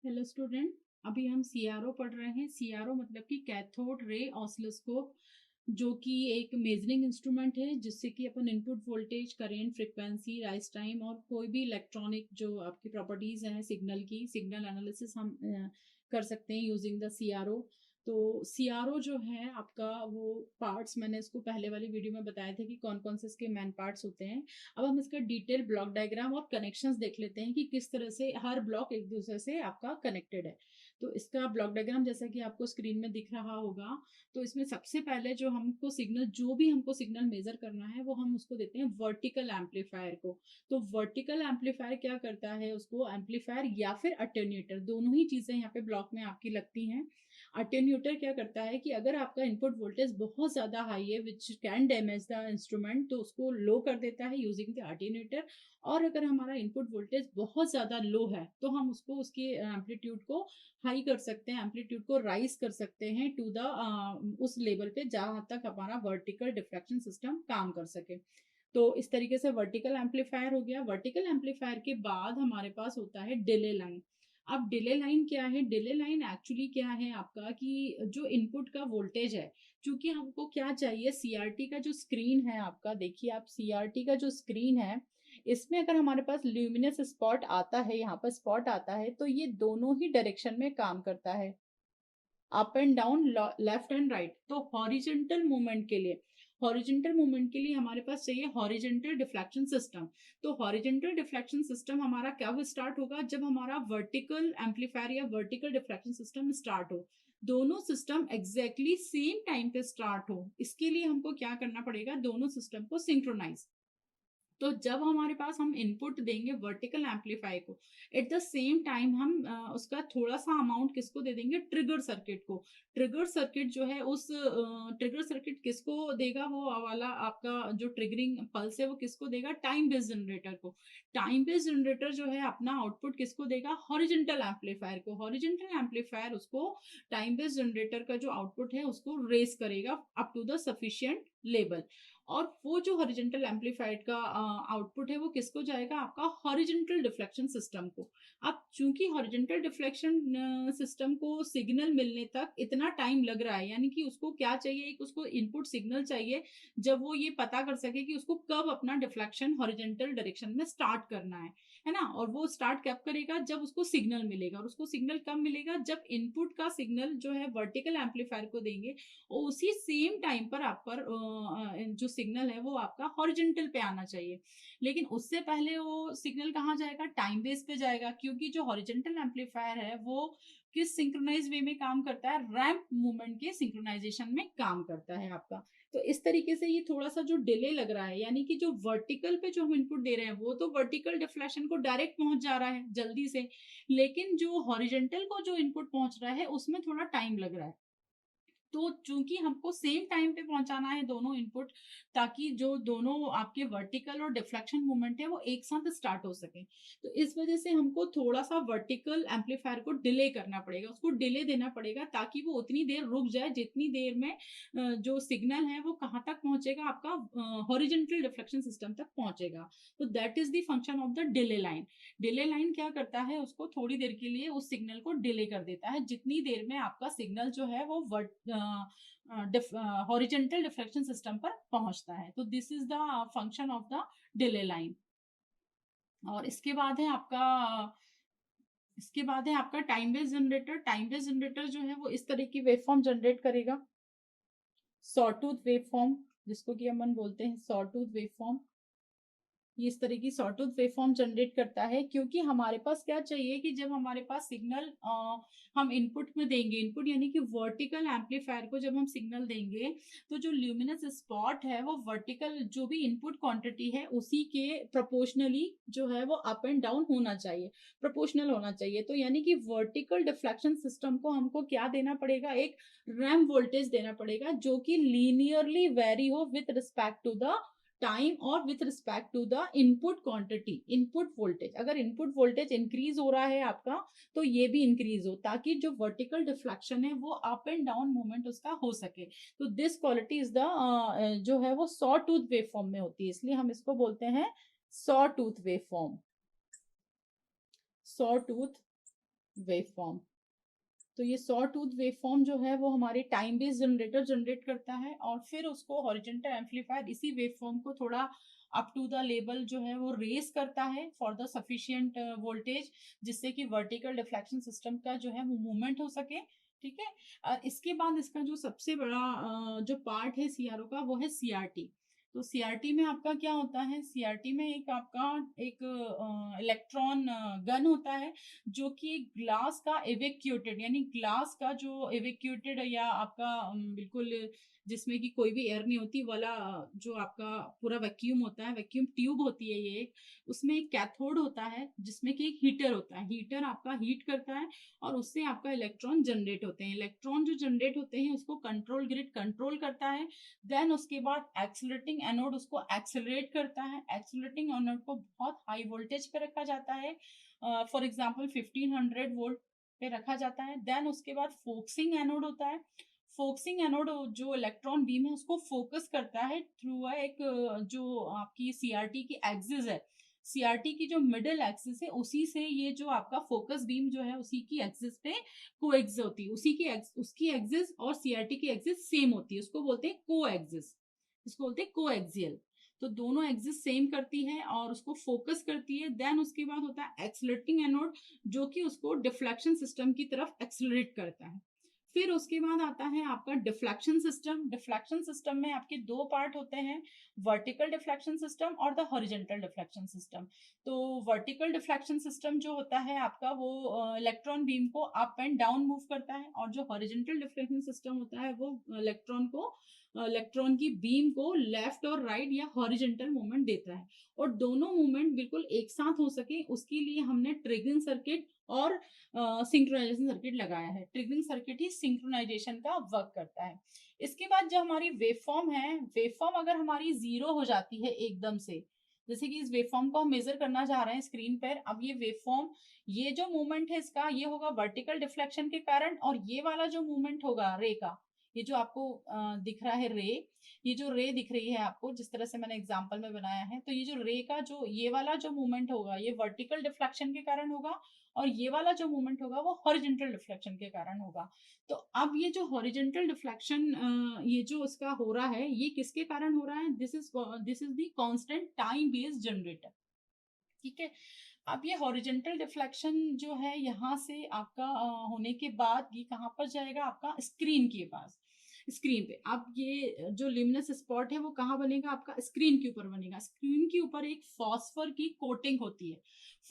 Hello student. अभी हम CRO पढ़ रहे हैं। सीआरओ मतलब कि कैथोड रे ऑसिलोस्कोप, जो कि एक मेजरिंग इंस्ट्रूमेंट है जिससे कि अपन input voltage, current, frequency, rise time और कोई भी इलेक्ट्रॉनिक जो आपकी प्रॉपर्टीज हैं सिग्नल की, सिग्नल एनालिसिस हम कर सकते हैं यूजिंग द सीआरओ। तो सीआरओ जो है आपका वो पार्ट्स, मैंने इसको पहले वाली वीडियो में बताया था कि कौन कौन से इसके मेन पार्ट्स होते हैं। अब हम इसका डिटेल ब्लॉक डायग्राम और कनेक्शंस देख लेते हैं कि किस तरह से हर ब्लॉक एक दूसरे से आपका कनेक्टेड है। तो इसका ब्लॉक डायग्राम जैसा कि आपको स्क्रीन में दिख रहा होगा, तो इसमें सबसे पहले जो हमको सिग्नल, जो भी हमको सिग्नल मेजर करना है वो हम उसको देते हैं वर्टिकल एम्पलीफायर को। तो वर्टिकल एम्पलीफायर क्या करता है, उसको एम्पलीफायर या फिर अटेन्यूएटर, दोनों ही चीजें यहाँ पे ब्लॉक में आपकी लगती हैं। अटेन्यूएटर क्या करता है कि अगर आपका इनपुट वोल्टेज बहुत ज्यादा हाई है which can damage the instrument, तो उसको लो कर देता है यूजिंग द अटेन्यूएटर। और अगर हमारा इनपुट वोल्टेज बहुत ज्यादा लो है तो हम उसको, उसके एम्पलीट्यूड को हाई कर सकते हैं, एम्पलीट्यूड को राइज कर सकते हैं टू द उस लेवल पे जहां तक हमारा वर्टिकल डिफ्लेक्शन सिस्टम काम कर सके। तो इस तरीके से वर्टिकल एम्पलीफायर हो गया। वर्टिकल एम्पलीफायर के बाद हमारे पास होता है डिले लाइन। अब डिले लाइन क्या है? डिले लाइन एक्चुअली क्या है आपका कि जो इनपुट का वोल्टेज है, क्योंकि हमको क्या चाहिए, सीआरटी का जो स्क्रीन है आपका, देखिए आप सीआरटी का जो स्क्रीन है, इसमें अगर हमारे पास ल्यूमिनस स्पॉट आता है, यहाँ पर स्पॉट आता है, तो ये दोनों ही डायरेक्शन में काम करता है, up and down, left and right. तो हॉरिजेंटल मूवमेंट के लिए, हॉरिजेंटल मूवमेंट के लिए हमारे पास चाहिए हॉरिजेंटल डिफ्लेक्शन सिस्टम। तो हॉरिजेंटल डिफ्लेक्शन सिस्टम हमारा कब स्टार्ट होगा? जब हमारा वर्टिकल एम्पलीफायर या वर्टिकल डिफ्लेक्शन सिस्टम स्टार्ट हो। दोनों सिस्टम एग्जैक्टली सेम टाइम पे स्टार्ट हो, इसके लिए हमको क्या करना पड़ेगा, दोनों सिस्टम को सिंक्रोनाइज। तो जब हमारे पास हम इनपुट देंगे वर्टिकल एम्पलीफायर को, एट द सेम टाइम हम उसका थोड़ा सा अमाउंट किसको दे देंगे, ट्रिगर सर्किट को। ट्रिगर सर्किट जो है, उस ट्रिगर सर्किट किसको देगा, वो वाला आपका जो ट्रिगरिंग पल्स है वो किसको देगा, टाइम बेस्ड जनरेटर को। टाइम बेस्ड जनरेटर जो है अपना आउटपुट किसको देगा, हॉरिजेंटल एम्पलीफायर को। हॉरिजेंटल एम्पलीफायर उसको, टाइम बेस्ड जनरेटर का जो आउटपुट है उसको रेस करेगा up to the sufficient level. और वो जो हॉरिजेंटल एम्पलीफाइड का आउटपुट है वो किसको जाएगा, आपका हॉरिजेंटल डिफ्लेक्शन सिस्टम को। अब चूंकि हॉरिजेंटल डिफ्लेक्शन सिस्टम को सिग्नल मिलने तक इतना टाइम लग रहा है, यानी कि उसको क्या चाहिए, एक उसको इनपुट सिग्नल चाहिए जब वो ये पता कर सके कि उसको कब अपना डिफ्लेक्शन हॉरिजेंटल डायरेक्शन में स्टार्ट करना है ना। और वो स्टार्ट कब करेगा, जब उसको सिग्नल मिलेगा। और उसको सिग्नल कब मिलेगा, जब इनपुट का सिग्नल जो है वर्टिकल एम्पलीफायर को देंगे, उसी सेम टाइम पर आप पर जो सिग्नल है वो आपका हॉरिजेंटल पे आना चाहिए। लेकिन उससे पहले वो सिग्नल कहाँ जाएगा, टाइम बेस पे जाएगा, क्योंकि जो हॉरिजेंटल एम्पलीफायर है वो किस सिंक्रोनाइज वे में काम करता है, रैंप मूवमेंट के सिंक्रोनाइजेशन में काम करता है आपका। तो इस तरीके से ये थोड़ा सा जो डिले लग रहा है, यानी कि जो वर्टिकल पे जो हम इनपुट दे रहे हैं वो तो वर्टिकल डिफ्लेक्शन को डायरेक्ट पहुंच जा रहा है जल्दी से, लेकिन जो हॉरिजेंटल को जो इनपुट पहुंच रहा है उसमें थोड़ा टाइम लग रहा है। तो चूंकि हमको सेम टाइम पे पहुंचाना है दोनों इनपुट, ताकि जो दोनों आपके वर्टिकल और डिफ्लेक्शन मूवमेंट है वो एक साथ स्टार्ट हो सके, तो इस वजह से हमको थोड़ा सा वर्टिकल एम्पलीफायर को डिले करना पड़ेगा, उसको डिले देना पड़ेगा ताकि वो उतनी देर रुक जाए जितनी देर में जो सिग्नल है वो कहाँ तक पहुंचेगा, आपका हॉरिजेंटल डिफ्लेक्शन सिस्टम तक पहुंचेगा। तो that is the function of the delay line. Delay line क्या करता है, उसको थोड़ी देर के लिए उस सिग्नल को डिले कर देता है, जितनी देर में आपका सिग्नल जो है वो हॉरिजेंटल डिफ्लेक्शन सिस्टम पर पहुंचता है। तो this is the function of the delay line. और इसके बाद है आपका time based generator. Time based generator जो है वो इस तरह की वेवफॉर्म जनरेट करेगा, सॉटूथ वेवफॉर्म, जिसको कि हम बोलते हैं सॉटूथ वेवफॉर्म। ये इस तरह की सॉटूथ वेवफॉर्म जनरेट करता है, क्योंकि हमारे पास क्या चाहिए कि जब हमारे पास सिग्नल हम इनपुट में देंगे, इनपुट यानी कि वर्टिकल एम्पलीफायर को जब हम सिग्नल देंगे, तो जो ल्यूमिनस स्पॉट है वो वर्टिकल जो भी इनपुट क्वांटिटी है उसी के प्रोपोर्शनली जो है वो अप एंड डाउन होना चाहिए, प्रोपोर्शनल होना चाहिए। तो यानी कि वर्टिकल डिफ्लेक्शन सिस्टम को हमको क्या देना पड़ेगा, एक रैम्प वोल्टेज देना पड़ेगा जो कि लीनियरली वेरी हो with respect to the time और with respect to the input quantity, input voltage. अगर इनपुट वोल्टेज इंक्रीज हो रहा है आपका, तो ये भी इंक्रीज हो, ताकि जो वर्टिकल डिफ्लेक्शन है वो अप एंड डाउन मूवमेंट उसका हो सके। तो दिस क्वालिटी इज द जो है वो सॉ टूथ वेव फॉर्म में होती है, इसलिए हम इसको बोलते हैं saw tooth wave form, saw tooth waveform. तो ये सॉ टूथ वेवफॉर्म जो है वो हमारे टाइम बेस्ड जनरेटर जनरेट करता है और फिर उसको हॉरिजॉन्टल एम्पलीफायर इसी वेवफॉर्म को थोड़ा अप टू द लेवल जो है वो रेस करता है फॉर द सफिशिएंट वोल्टेज, जिससे कि वर्टिकल डिफ्लेक्शन सिस्टम का जो है वो मूवमेंट हो सके। ठीक है। इसके बाद इसका जो सबसे बड़ा जो पार्ट है सीआरओ का वो है सीआरटी। तो सीआरटी में आपका क्या होता है, सीआरटी में एक आपका एक इलेक्ट्रॉन गन होता है जो कि ग्लास का एवेक्यूटेड, यानी ग्लास का जो एवेक्यूटेड या आपका बिल्कुल जिसमें कि कोई भी एयर नहीं होती वाला जो आपका पूरा वैक्यूम होता है, वैक्यूम ट्यूब होती है ये, उसमें एक कैथोड होता है जिसमें कि एक हीटर होता है, हीटर आपका हीट करता है और उससे आपका इलेक्ट्रॉन जनरेट होते हैं। इलेक्ट्रॉन जो जनरेट होते हैं उसको कंट्रोल ग्रिड कंट्रोल करता है। देन उसके बाद एक्सेलरेटिंग एनोड उसको एक्सेलरेट करता है। एक्सेलरेटिंग एनोड को बहुत हाई वोल्टेज पे रखा जाता है, फॉर एग्जाम्पल 1500 वोल्ट पे रखा जाता है। देन उसके बाद फोकसिंग एनोड होता है। फोकसिंग एनोड जो इलेक्ट्रॉन बीम है उसको फोकस करता है थ्रू एक जो आपकी सीआरटी की एक्सिस है, सीआरटी की जो मिडिल एक्सिस है उसी से ये जो आपका फोकस बीम जो है उसी की एक्सिस पे कोएक्स होती है, उसकी एक्सिस और सीआरटी की एक्सिस सेम होती है, उसको बोलते हैं को एक्सिस, इसको बोलते हैं को एक्सियल। तो दोनों एक्सिस सेम करती है और उसको फोकस करती है। देन उसके बाद होता है एक्सलरेटिंग एनोड जो कि उसको डिफ्लेक्शन सिस्टम की तरफ एक्सलरेट करता है। फिर उसके बाद आता है आपका डिफ्लेक्शन सिस्टम। डिफ्लेक्शन सिस्टम में आपके दो पार्ट होते हैं, वर्टिकल डिफ्लेक्शन सिस्टम और द हॉरिजॉन्टल डिफ्लेक्शन सिस्टम। तो वर्टिकल डिफ्लेक्शन सिस्टम जो होता है आपका वो इलेक्ट्रॉन बीम को अप एंड डाउन मूव करता है और जो हॉरिजॉन्टल डिफ्लेक्शन सिस्टम होता है वो इलेक्ट्रॉन की बीम को लेफ्ट और राइट या हॉरिजॉन्टल मूवमेंट देता है। और दोनों मूवमेंट बिल्कुल एक साथ हो सके उसके लिए हमने ट्रिगरिंग सर्किट और सिंक्रोनाइजेशन सर्किट लगाया है। ट्रिगरिंग सर्किट ही सिंक्रोनाइजेशन का वर्क करता है। इसके बाद जो हमारी वेवफॉर्म है, वेवफॉर्म अगर हमारी जीरो हो जाती है एकदम से, जैसे कि इस वेवफॉर्म को हम मेजर करना चाह रहे हैं स्क्रीन पर, अब ये वेवफॉर्म, ये जो मूवमेंट है इसका ये होगा वर्टिकल डिफ्लेक्शन के कारण, और ये वाला जो मूवमेंट होगा रे का, ये जो आपको दिख रहा है रे, ये जो रे दिख रही है आपको जिस तरह से मैंने एग्जांपल में बनाया है, तो ये जो रे का जो ये वाला जो मूवमेंट होगा ये वर्टिकल डिफ्लेक्शन के कारण होगा और ये वाला जो मूवमेंट होगा वो हॉरिजॉन्टल डिफ्लेक्शन के कारण होगा। तो अब ये जो हॉरिजॉन्टल डिफ्लेक्शन ये जो इसका हो रहा है ये किसके कारण हो रहा है, this is the constant time based generator. ठीक है। अब ये हॉरिजॉन्टल डिफ्लेक्शन जो है यहाँ से आपका होने के बाद ये कहाँ पर जाएगा, आपका स्क्रीन के पास, स्क्रीन पे। अब ये जो लिमिनस स्पॉट है वो कहाँ बनेगा, आपका स्क्रीन के ऊपर बनेगा। स्क्रीन के ऊपर एक फॉस्फर की कोटिंग होती है।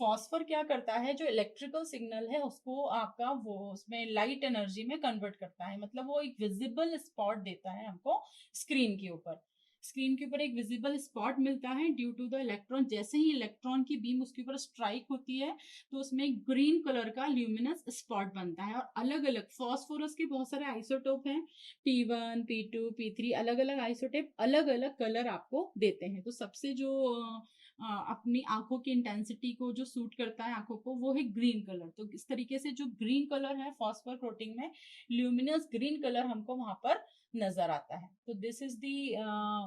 फॉस्फर क्या करता है, जो इलेक्ट्रिकल सिग्नल है उसको आपका वो उसमें लाइट एनर्जी में कन्वर्ट करता है, मतलब वो एक विजिबल स्पॉट देता है हमको स्क्रीन के ऊपर। स्क्रीन के ऊपर एक विजिबल स्पॉट मिलता है ड्यू टू द इलेक्ट्रॉन। जैसे ही इलेक्ट्रॉन की बीम उसके ऊपर स्ट्राइक होती है तो उसमें ग्रीन कलर का ल्यूमिनस स्पॉट बनता है। और अलग अलग फॉस्फोरस के बहुत सारे आइसोटोप हैं, P1 P2 P3, अलग अलग आइसोटोप अलग अलग कलर आपको देते हैं। तो सबसे जो अपनी आंखों की इंटेंसिटी को जो सूट करता है आंखों को वो है ग्रीन कलर। तो इस तरीके से जो ग्रीन कलर है फॉस्फर कोटिंग में, ल्यूमिनस ग्रीन कलर हमको वहां पर नजर आता है। तो this is the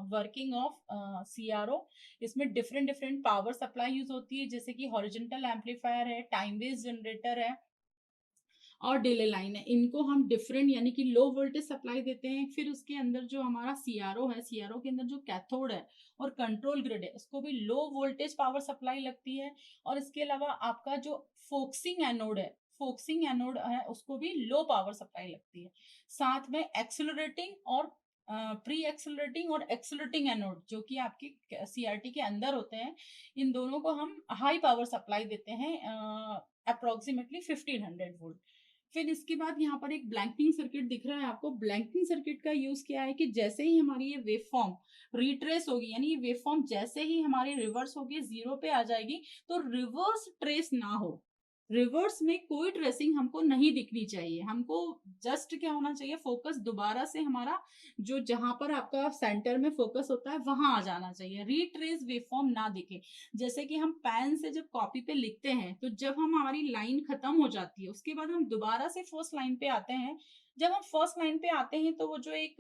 working of CRO. इसमें different different power supply use होती है, जैसे कि हॉरिजॉन्टल एम्पलीफायर है, टाइम बेस्ड जनरेटर है और डिले लाइन है। इनको हम डिफरेंट यानी कि लो वोल्टेज सप्लाई देते हैं। फिर उसके अंदर जो हमारा सीआरओ है, सीआरओ के अंदर जो कैथोड है और कंट्रोल ग्रिड है उसको भी लो वोल्टेज पावर सप्लाई लगती है। और इसके अलावा आपका जो फोकसिंग एनोड है, फोकसिंग एनोड है उसको भी लो पावर सप्लाई लगती है। साथ में एक्सेलरेटिंग और प्री एक्सेलरेटिंग और एक्सेलरेटिंग एनोड जो कि आपके सीआरटी के अंदर होते हैं, इन दोनों को हम हाई पावर सप्लाई देते हैं अप्रोक्सीमेटली 1500 वोल्ट। फिर इसके बाद यहाँ पर एक ब्लैंकिंग सर्किट दिख रहा है आपको। ब्लैंकिंग सर्किट का यूज क्या है कि जैसे ही हमारी ये वेव फॉर्म रिट्रेस होगी, यानी ये वेव फॉर्म जैसे ही हमारी रिवर्स होगी जीरो पे आ जाएगी, तो रिवर्स ट्रेस ना हो, रिवर्स में कोई ट्रेसिंग हमको नहीं दिखनी चाहिए। हमको जस्ट क्या होना चाहिए, फोकस दोबारा से हमारा जो जहां पर आपका सेंटर में फोकस होता है वहां आ जाना चाहिए, रीट्रेस वेवफॉर्म ना दिखे। जैसे कि हम पेन से जब कॉपी पे लिखते हैं तो जब हम हमारी लाइन खत्म हो जाती है उसके बाद हम दोबारा से फर्स्ट लाइन पे आते हैं, जब हम फर्स्ट लाइन पे आते हैं तो वो जो एक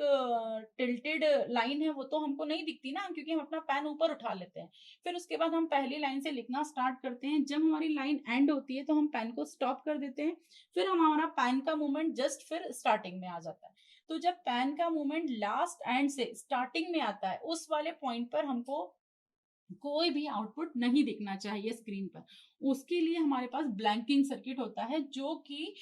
टिल्टेड लाइन है वो तो हमको नहीं दिखती ना, क्योंकि हम अपना पेन ऊपर उठा लेते हैं। फिर उसके बाद हम पहली लाइन से लिखना स्टार्ट करते हैं। जब हमारी लाइन एंड होती है तो हम पेन को स्टॉप कर देते हैं। फिर हमारा पेन का मूवमेंट जस्ट फिर स्टार्टिंग में आ जाता है। तो जब पेन का मूवमेंट लास्ट एंड से स्टार्टिंग में आता है, उस वाले पॉइंट पर हमको कोई भी आउटपुट नहीं दिखना चाहिए स्क्रीन पर। उसके लिए हमारे पास ब्लैंकिंग सर्किट होता है, जो कि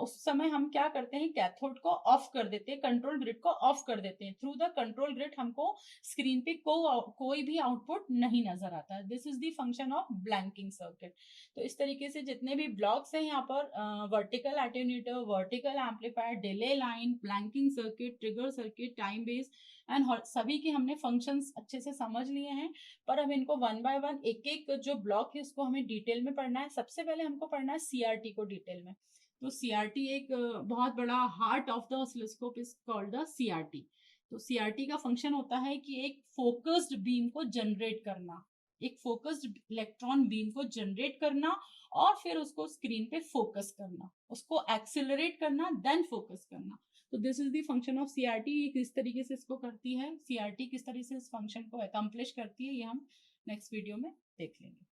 उस समय हम क्या करते हैं, कैथोड को ऑफ कर देते हैं, कंट्रोल ग्रिड को ऑफ कर देते हैं। थ्रू द कंट्रोल ग्रिड हमको स्क्रीन पे कोई भी आउटपुट नहीं नजर आता है। This is the function of blanking circuit. तो इस तरीके से जितने भी ब्लॉक्स हैं यहाँ पर, vertical attenuator, vertical amplifier, delay line, blanking circuit, trigger circuit, time base and सभी के हमने फंक्शंस अच्छे से समझ लिए हैं। पर अब इनको वन बाय वन एक एक जो ब्लॉक है उसको हमें डिटेल में पढ़ना है। सबसे पहले हमको पढ़ना है सीआरटी को डिटेल में। तो सीआरटी एक बहुत बड़ा heart of the oscilloscope is called the CRT. तो सीआरटी का फंक्शन होता है कि एक फोकस्ड बीम को जनरेट करना, एक फोकस्ड इलेक्ट्रॉन बीम को जनरेट करना और फिर उसको स्क्रीन पे फोकस करना, उसको एक्सिलरेट करना, देन फोकस करना। तो this is the function of CRT. किस तरीके से इसको करती है सीआरटी, किस तरीके से इस फंक्शन को अकम्प्लिश करती है, ये हम नेक्स्ट वीडियो में देख लेंगे।